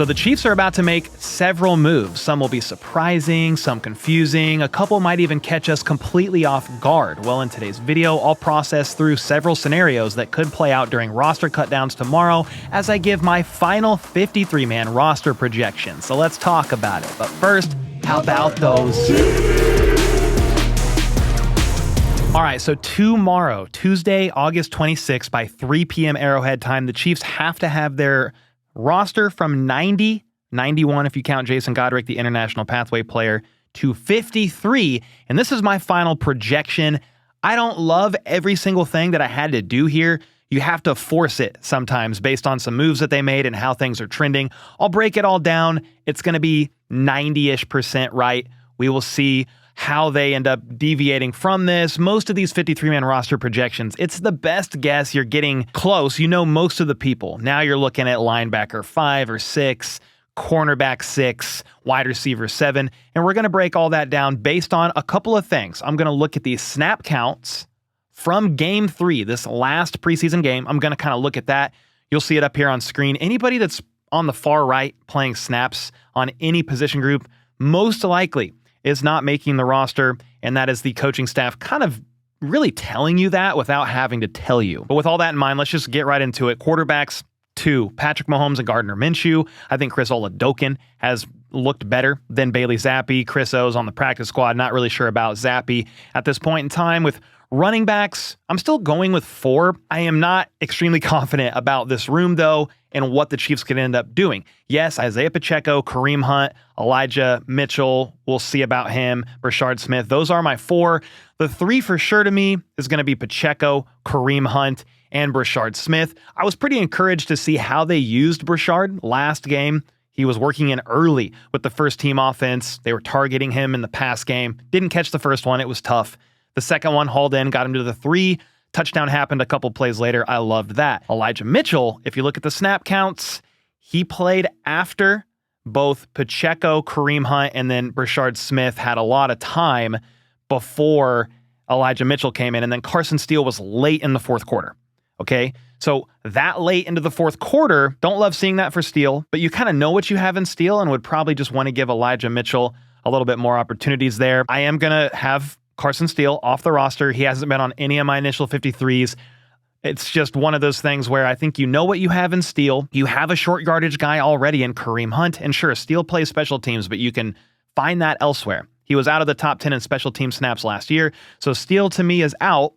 So the Chiefs are about to make several moves. Some will be surprising, some confusing, a couple might even catch us completely off guard. Well, in today's video, I'll process through several scenarios that could play out during roster cutdowns tomorrow as I give my final 53-man roster projection. So let's talk about it. But first, how about those? All right, so tomorrow, Tuesday, August 26th, by 3 p.m. Arrowhead time, the Chiefs have to have their roster from 90, 91 if you count Jason Godric, the international pathway player, to 53. And this is my final projection. I don't love every single thing that I had to do here. You have to force it sometimes based on some moves that they made and how things are trending. I'll break it all down. It's going to be 90-ish% right. We will see how they end up deviating from this. Most of these 53-man roster projections, it's the best guess. You're getting close. You know most of the people. Now you're looking at linebacker 5 or 6, cornerback 6, wide receiver 7, and we're going to break all that down based on a couple of things. I'm going to look at the snap counts from game 3, this last preseason game. I'm going to kind of look at that. You'll see it up here on screen. Anybody that's on the far right playing snaps on any position group, most likely is not making the roster, and that is the coaching staff kind of really telling you that without having to tell you. But with all that in mind, let's just get right into it. Quarterbacks 2, Patrick Mahomes and Gardner Minshew. I think Chris Oladokun has looked better than Bailey Zappi. Chris O's on the practice squad. Not really sure about Zappi at this point in time. With running backs, I'm still going with 4. I am not extremely confident about this room, though, and what the Chiefs could end up doing. Yes, Isaiah Pacheco, Kareem Hunt, Elijah Mitchell, we'll see about him, Brashard Smith. Those are my 4. The 3 for sure to me is going to be Pacheco, Kareem Hunt, and Brashard Smith. I was pretty encouraged to see how they used Brashard last game. He was working in early with the first team offense. They were targeting him in the pass game. Didn't catch the first one. It was tough. The second one hauled in, got him to the 3. Touchdown happened a couple plays later. I loved that. Elijah Mitchell, if you look at the snap counts, he played after both Pacheco, Kareem Hunt, and then Brashard Smith had a lot of time before Elijah Mitchell came in. And then Carson Steele was late in the fourth quarter. Okay, so that late into the fourth quarter, don't love seeing that for Steele, but you kind of know what you have in Steele and would probably just want to give Elijah Mitchell a little bit more opportunities there. I am going to have Carson Steele off the roster. He hasn't been on any of my initial 53s. It's just one of those things where I think you know what you have in Steele. You have a short yardage guy already in Kareem Hunt, and sure, Steele plays special teams, but you can find that elsewhere. He was out of the top 10 in special team snaps last year, so Steele to me is out.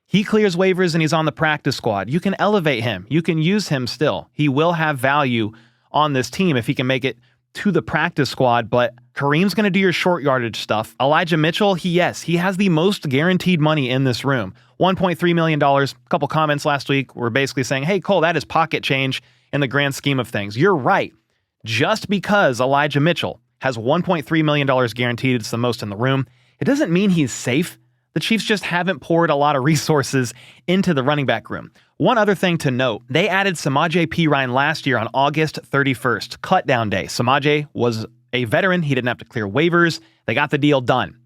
He clears waivers and he's on the practice squad. You can elevate him. You can use him still. He will have value on this team if he can make it to the practice squad, but Kareem's going to do your short yardage stuff. Elijah Mitchell, he has the most guaranteed money in this room. $1.3 million. A couple comments last week were basically saying, hey, Cole, that is pocket change in the grand scheme of things. You're right. Just because Elijah Mitchell has $1.3 million guaranteed, it's the most in the room, it doesn't mean he's safe. The Chiefs just haven't poured a lot of resources into the running back room. One other thing to note, they added Samaje Perine last year on August 31st, cutdown day. Samaje was a veteran. He didn't have to clear waivers. They got the deal done.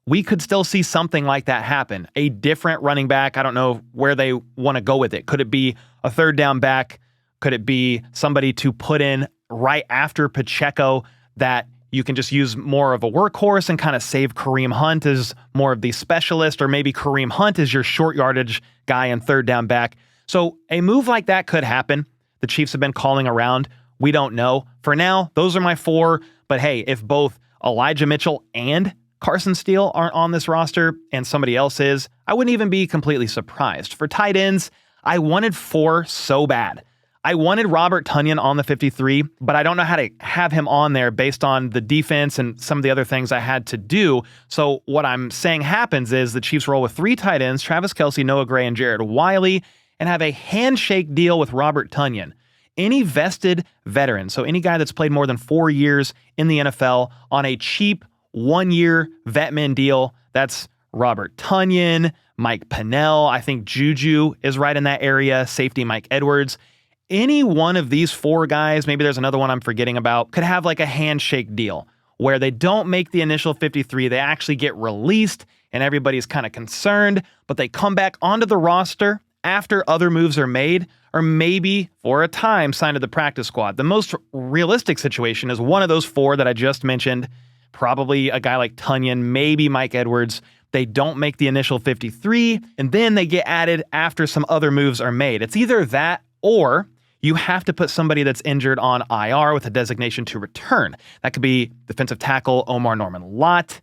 We could still see something like that happen. A different running back. I don't know where they want to go with it. Could it be a third down back? Could it be somebody to put in right after Pacheco that you can just use more of a workhorse and kind of save Kareem Hunt as more of the specialist, or maybe Kareem Hunt is your short yardage guy and third down back. So a move like that could happen. The Chiefs have been calling around. We don't know. For now, those are my 4. But hey, if both Elijah Mitchell and Carson Steele aren't on this roster and somebody else is, I wouldn't even be completely surprised. For tight ends, I wanted 4 so bad. I wanted Robert Tonyan on the 53, but I don't know how to have him on there based on the defense and some of the other things I had to do. So what I'm saying happens is the Chiefs roll with 3 tight ends, Travis Kelce, Noah Gray, and Jared Wiley, and have a handshake deal with Robert Tonyan. Any vested veteran, so any guy that's played more than 4 years in the NFL on a cheap 1-year vetman deal, that's Robert Tonyan, Mike Pennell, I think Juju is right in that area, safety Mike Edwards. Any one of these 4 guys, maybe there's another one I'm forgetting about, could have like a handshake deal where they don't make the initial 53, they actually get released and everybody's kind of concerned, but they come back onto the roster after other moves are made, or maybe for a time signed to the practice squad. The most realistic situation is one of those 4 that I just mentioned, probably a guy like Tunyon, maybe Mike Edwards. They don't make the initial 53, and then they get added after some other moves are made. It's either that or you have to put somebody that's injured on IR with a designation to return. That could be defensive tackle Omar Norman-Lott,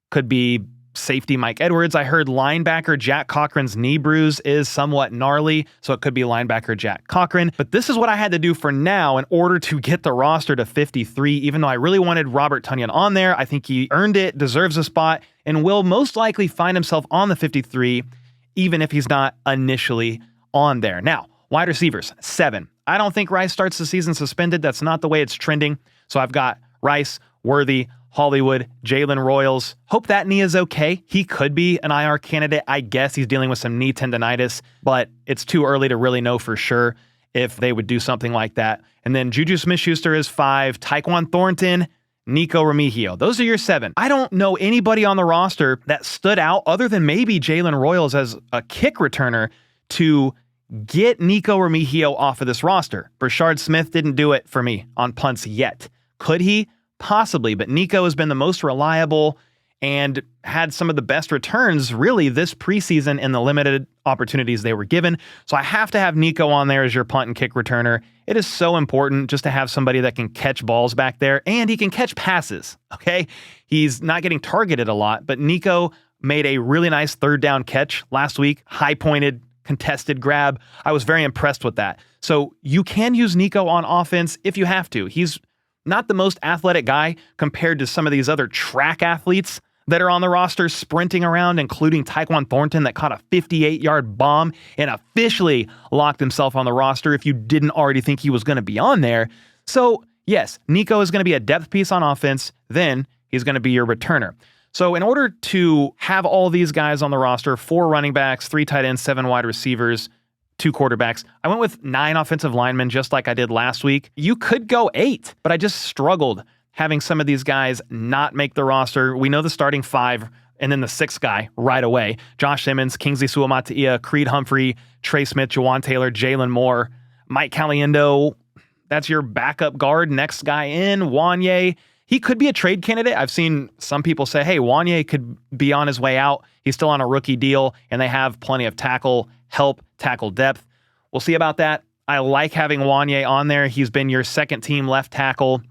could be safety Mike Edwards. I heard linebacker Jack Cochran's knee bruise is somewhat gnarly, so it could be linebacker Jack Cochran. But this is what I had to do for now in order to get the roster to 53, even though I really wanted Robert Tunyon on there. I think he earned it, deserves a spot, and will most likely find himself on the 53, even if he's not initially on there. Now, wide receivers, 7. I don't think Rice starts the season suspended. That's not the way it's trending. So I've got Rice, Worthy, Hollywood, Jalen Royals. Hope that knee is okay. He could be an IR candidate. I guess he's dealing with some knee tendonitis, but it's too early to really know for sure if they would do something like that. And then Juju Smith-Schuster is 5, Tyquan Thornton, Nico Remigio. Those are your 7. I don't know anybody on the roster that stood out other than maybe Jalen Royals as a kick returner to get Nico Remigio off of this roster. Brashard Smith didn't do it for me on punts yet. Could he? Possibly, but Nico has been the most reliable and had some of the best returns really this preseason in the limited opportunities they were given. So I have to have Nico on there as your punt and kick returner. It is so important just to have somebody that can catch balls back there, and he can catch passes, okay? He's not getting targeted a lot, but Nico made a really nice 3rd down catch last week, high-pointed, contested grab. I was very impressed with that. So you can use Nico on offense if you have to. He's not the most athletic guy compared to some of these other track athletes that are on the roster sprinting around, including Tyquan Thornton that caught a 58-yard bomb and officially locked himself on the roster if you didn't already think he was going to be on there. So yes, Nico is going to be a depth piece on offense. Then he's going to be your returner. So in order to have all these guys on the roster, 4 running backs, 3 tight ends, 7 wide receivers, 2 quarterbacks, I went with 9 offensive linemen just like I did last week. You could go 8, but I just struggled having some of these guys not make the roster. We know the starting 5 and then the 6th guy right away. Josh Simmons, Kingsley Suamataia, Creed Humphrey, Trey Smith, Jawan Taylor, Jalen Moore, Mike Caliendo. That's your backup guard. Next guy in, Wanye. He could be a trade candidate. I've seen some people say, hey, Wanye could be on his way out. He's still on a rookie deal, and they have plenty of tackle help, tackle depth. We'll see about that. I like having Wanye on there. He's been your second team left tackle.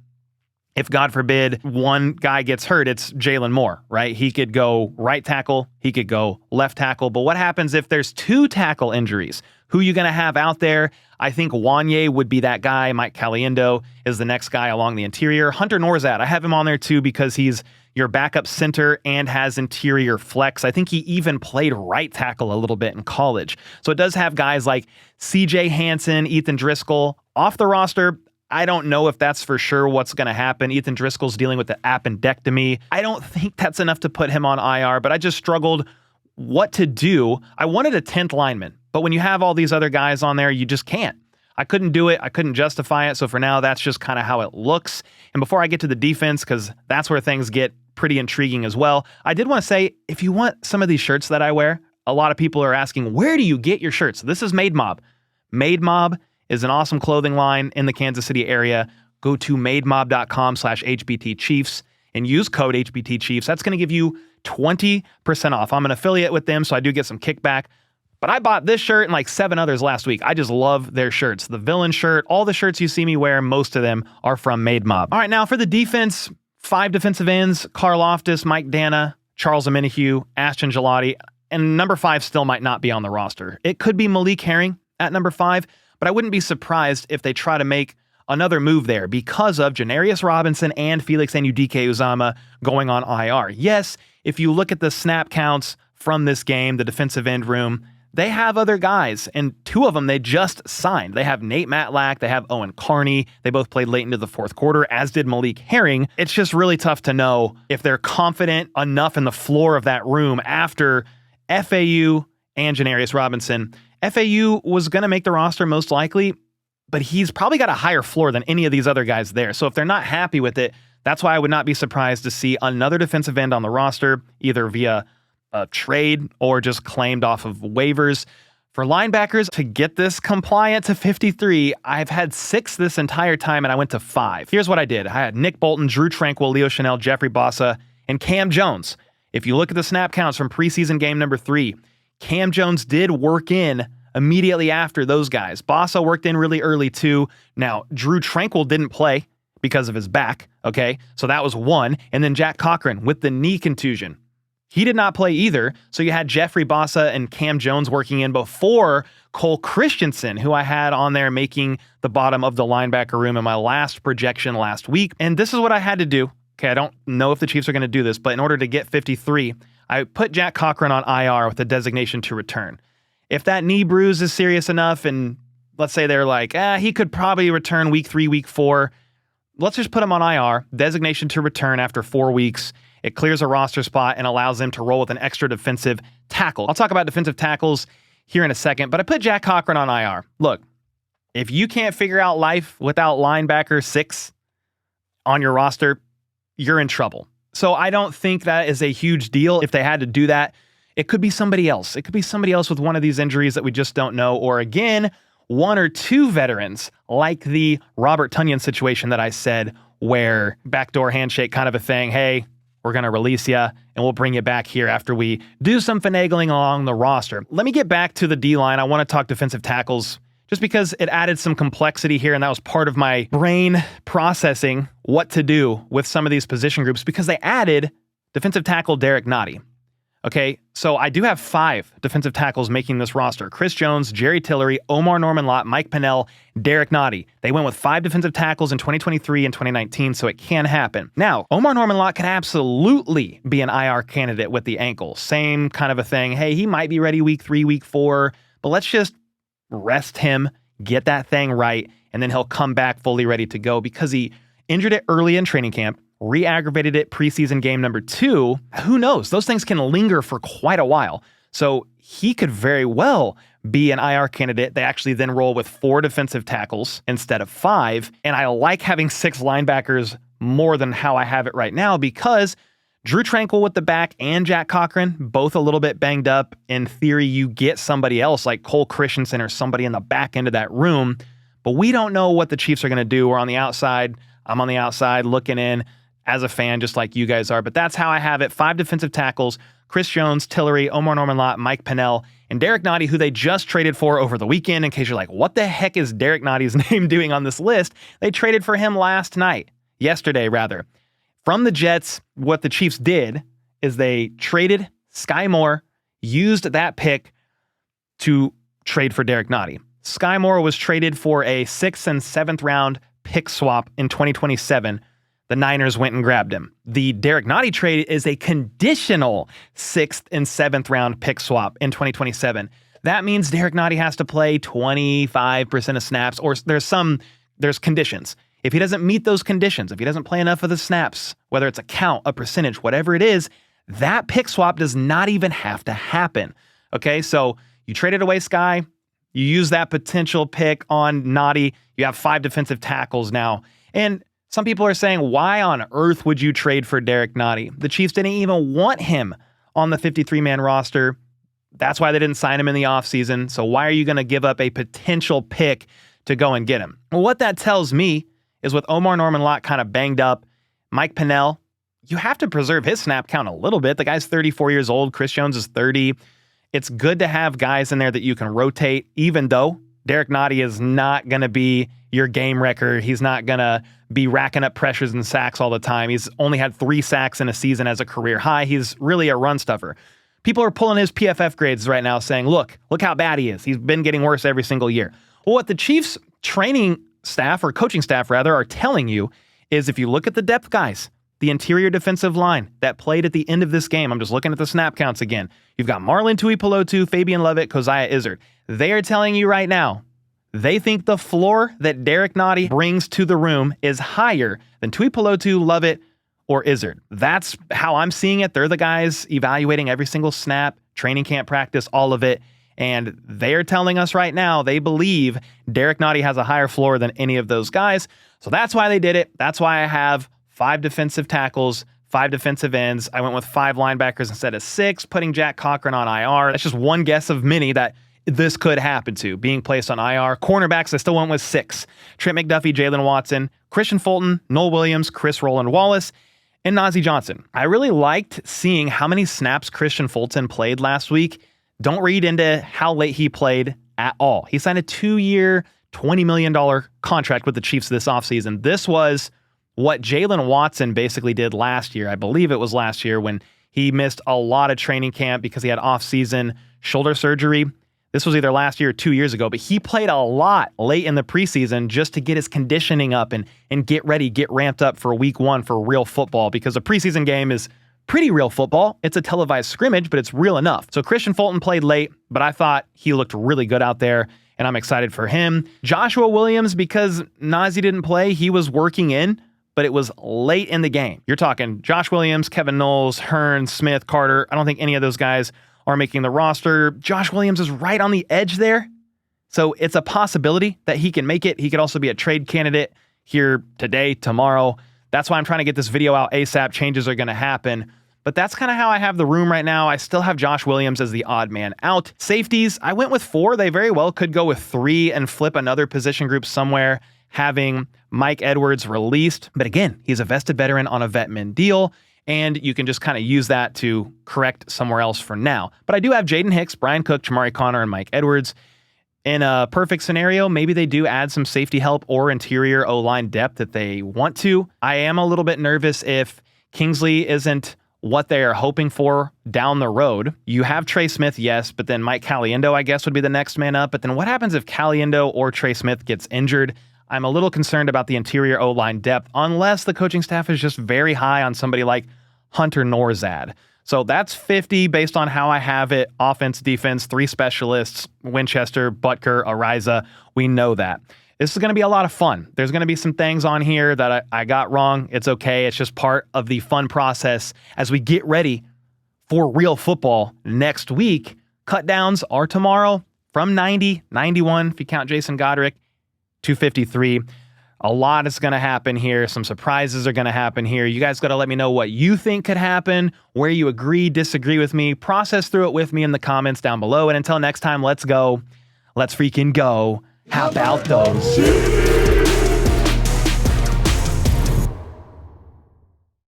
If, God forbid, one guy gets hurt, it's Jalen Moore, right? He could go right tackle. He could go left tackle. But what happens if there's 2 tackle injuries? Who are you going to have out there? I think Wanye would be that guy. Mike Caliendo is the next guy along the interior. Hunter Norzad, I have him on there too because he's your backup center and has interior flex. I think he even played right tackle a little bit in college. So it does have guys like CJ Hansen, Ethan Driscoll off the roster. I don't know if that's for sure what's going to happen. Ethan Driscoll's dealing with the appendectomy. I don't think that's enough to put him on IR, but I just struggled what to do. I wanted a 10th lineman, but when you have all these other guys on there, you just can't. I couldn't do it. I couldn't justify it. So for now, that's just kind of how it looks. And before I get to the defense, because that's where things get pretty intriguing as well, I did want to say, if you want some of these shirts that I wear, a lot of people are asking, where do you get your shirts? This is Made Mob. Made Mob is an awesome clothing line in the Kansas City area. Go to mademob.com/HBTChiefs and use code HBTChiefs. That's going to give you 20% off. I'm an affiliate with them, so I do get some kickback. But I bought this shirt and like 7 others last week. I just love their shirts. The villain shirt, all the shirts you see me wear, most of them are from Made Mob. All right, now for the defense, 5 defensive ends, Carl Loftus, Mike Dana, Charles Omenihu, Ashton Gelati, and number 5 still might not be on the roster. It could be Malik Herring at number 5, but I wouldn't be surprised if they try to make another move there because of Janarius Robinson and Felix Anudike-Uzama going on IR. Yes, if you look at the snap counts from this game, the defensive end room, they have other guys, and 2 of them they just signed. They have Nate Matlack, they have Owen Carney. They both played late into the 4th quarter, as did Malik Herring. It's just really tough to know if they're confident enough in the floor of that room after FAU and Janarius Robinson. FAU was going to make the roster most likely, but he's probably got a higher floor than any of these other guys there. So if they're not happy with it, that's why I would not be surprised to see another defensive end on the roster, either via a trade or just claimed off of waivers. For linebackers, to get this compliant to 53, I've had 6 this entire time, and I went to 5. Here's what I did. I had Nick Bolton, Drew Tranquill, Leo Chenal, Jeffrey Bossa, and Cam Jones. If you look at the snap counts from preseason game number 3, Cam Jones did work in immediately after those guys. Bossa worked in really early too. Now, Drew Tranquill didn't play because of his back, okay? So that was 1. And then Jack Cochran with the knee contusion. He did not play either, so you had Jeffrey Bossa and Cam Jones working in before Cole Christensen, who I had on there making the bottom of the linebacker room in my last projection last week. And this is what I had to do. Okay, I don't know if the Chiefs are going to do this, but in order to get 53, I put Jack Cochran on IR with a designation to return. If that knee bruise is serious enough, and let's say they're like, he could probably return week 3, week 4, let's just put him on IR, designation to return after 4 weeks. It clears a roster spot and allows them to roll with an extra defensive tackle. I'll talk about defensive tackles here in a second, but I put Jack Cochran on IR. Look, if you can't figure out life without linebacker 6 on your roster, you're in trouble. So I don't think that is a huge deal if they had to do that. It could be somebody else. It could be somebody else with one of these injuries that we just don't know. Or again, 1 or 2 veterans like the Robert Tonyan situation that I said, where backdoor handshake kind of a thing. Hey, we're going to release you, and we'll bring you back here after we do some finagling along the roster. Let me get back to the D-line. I want to talk defensive tackles just because it added some complexity here, and that was part of my brain processing what to do with some of these position groups because they added defensive tackle Derek Nottie. Okay, so I do have 5 defensive tackles making this roster. Chris Jones, Jerry Tillery, Omar Norman-Lott, Mike Pennell, Derek Nottie. They went with 5 defensive tackles in 2023 and 2019, so it can happen. Now, Omar Norman-Lott can absolutely be an IR candidate with the ankle. Same kind of a thing. Hey, he might be ready week 3, week 4, but let's just rest him, get that thing right, and then he'll come back fully ready to go because he injured it early in training camp. Re-aggravated it preseason game number 2. Who knows? Those things can linger for quite a while. So he could very well be an IR candidate. They actually then roll with 4 defensive tackles instead of 5. And I like having 6 linebackers more than how I have it right now because Drew Tranquill with the back and Jack Cochran, both a little bit banged up. In theory, you get somebody else like Cole Christensen or somebody in the back end of that room. But we don't know what the Chiefs are going to do. We're on the outside. I'm on the outside looking in as a fan, just like you guys are. But that's how I have it. 5 defensive tackles, Chris Jones, Tillery, Omar Norman-Lott, Mike Pennell, and Derek Nottie, who they just traded for over the weekend. In case you're like, what the heck is Derek Nottie's name doing on this list? They traded for him yesterday. From the Jets, what the Chiefs did is they traded Sky Moore, used that pick to trade for Derek Nottie. Sky Moore was traded for a 6th and 7th round pick swap in 2027. The Niners went and grabbed him. The Derek Nottie trade is a conditional 6th and 7th round pick swap in 2027. That means Derek Nottie has to play 25% of snaps, or there's conditions. If he doesn't meet those conditions, if he doesn't play enough of the snaps, whether it's a count, a percentage, whatever it is, that pick swap does not even have to happen. Okay, so you traded away Sky, you use that potential pick on Nottie, you have 5 defensive tackles now, and some people are saying, why on earth would you trade for Derek Nottie? The Chiefs didn't even want him on the 53-man roster. That's why they didn't sign him in the offseason. So why are you going to give up a potential pick to go and get him? Well, what that tells me is with Omar Norman-Lott kind of banged up, Mike Pennell, you have to preserve his snap count a little bit. The guy's 34 years old. Chris Jones is 30. It's good to have guys in there that you can rotate, even though Derek Nottie is not going to be your game wrecker. He's not going to be racking up pressures and sacks all the time. He's only had 3 sacks in a season as a career high. He's really a run stuffer. People are pulling his PFF grades right now saying, look how bad he is. He's been getting worse every single year. Well, what the Chiefs training staff, or coaching staff rather, are telling you is if you look at the depth guys, the interior defensive line that played at the end of this game, I'm just looking at the snap counts again. You've got Marlon Tuipulotu, Fabian Lovett, Keziah Izzard. They are telling you right now, they think the floor that Derek Nottie brings to the room is higher than Tuipulotu, Lovett, or Izzard. That's how I'm seeing it. They're the guys evaluating every single snap, training camp practice, all of it. And they're telling us right now they believe Derek Nottie has a higher floor than any of those guys. So that's why they did it. That's why I have 5 defensive tackles, 5 defensive ends. I went with 5 linebackers instead of 6, putting Jack Cochran on IR. That's just one guess of many that this could happen to, being placed on IR. Cornerbacks, I still went with 6. Trent McDuffie, Jalen Watson, Christian Fulton, Noel Williams, Chris Roland Wallace, and Najee Johnson. I really liked seeing how many snaps Christian Fulton played last week. Don't read into how late he played at all. He signed a 2-year, $20 million contract with the Chiefs this offseason. This was what Jalen Watson basically did last year. I believe it was last year when he missed a lot of training camp because he had off-season shoulder surgery. This was either last year or 2 years ago, but he played a lot late in the preseason just to get his conditioning up and get ready, get ramped up for week 1 for real football, because a preseason game is pretty real football. It's a televised scrimmage, but it's real enough. So Christian Fulton played late, but I thought he looked really good out there, and I'm excited for him. Joshua Williams, because Najee didn't play, he was working in, but it was late in the game. You're talking Josh Williams, Kevin Knowles, Hearn, Smith, Carter. I don't think any of those guys are making the roster. Josh Williams is right on the edge there. So it's a possibility that he can make it. He could also be a trade candidate here today, tomorrow. That's why I'm trying to get this video out ASAP. Changes are going to happen. But that's kind of how I have the room right now. I still have Josh Williams as the odd man out. Safeties, I went with 4. They very well could go with 3 and flip another position group somewhere, having Mike Edwards released. But again, he's a vested veteran on a vet min deal, and you can just kind of use that to correct somewhere else for now. But I do have Jaden Hicks, Brian Cook, Jamari Connor, and Mike Edwards. In a perfect scenario, maybe they do add some safety help or interior O-line depth if they want to. I am a little bit nervous if Kingsley isn't what they are hoping for down the road. You have Trey Smith, yes, but then Mike Caliendo, I guess, would be the next man up. But then what happens if Caliendo or Trey Smith gets injured? I'm a little concerned about the interior O-line depth, unless the coaching staff is just very high on somebody like Hunter Norzad. So that's 50 based on how I have it. Offense, defense, 3 specialists, Winchester, Butker, Ariza. We know that. This is going to be a lot of fun. There's going to be some things on here that I got wrong. It's okay. It's just part of the fun process as we get ready for real football next week. Cut downs are tomorrow from 90, 91, if you count Jason Godric, 253. A lot is going to happen here. Some surprises are going to happen here. You guys got to let me know what you think could happen, where you agree, disagree with me. Process through it with me in the comments down below. And until next time, let's go. Let's freaking go. How about those?